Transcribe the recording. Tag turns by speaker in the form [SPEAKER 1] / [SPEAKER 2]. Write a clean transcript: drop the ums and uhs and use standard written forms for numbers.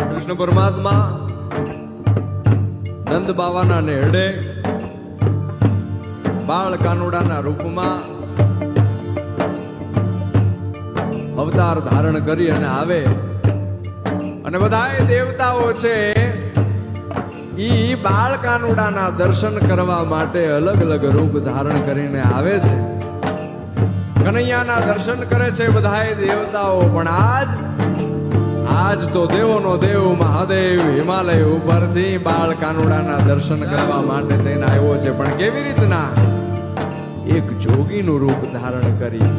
[SPEAKER 1] કૃષ્ણ પરમાત્મા નંદ બાવાના નેહડે બાળ કાનુડાના રૂપમાં અવતાર ધારણ કરી અને આવે અને બધાય દેવતાઓ છે ઈ બાળ કાનુડાના દર્શન કરવા માટે અલગ અલગ રૂપ ધારણ કરીને આવે છે. કનૈયાના દર્શન કરે છે બધાય દેવતાઓ. પણ આજ તો દેવોનો દેવ મહાદેવ હિમાલય ઉપરથી બાળ કાનુડાના દર્શન કરવા માટે થઈને આવ્યો છે. પણ કેવી રીતના? એક જોગીનું રૂપ ધારણ કરી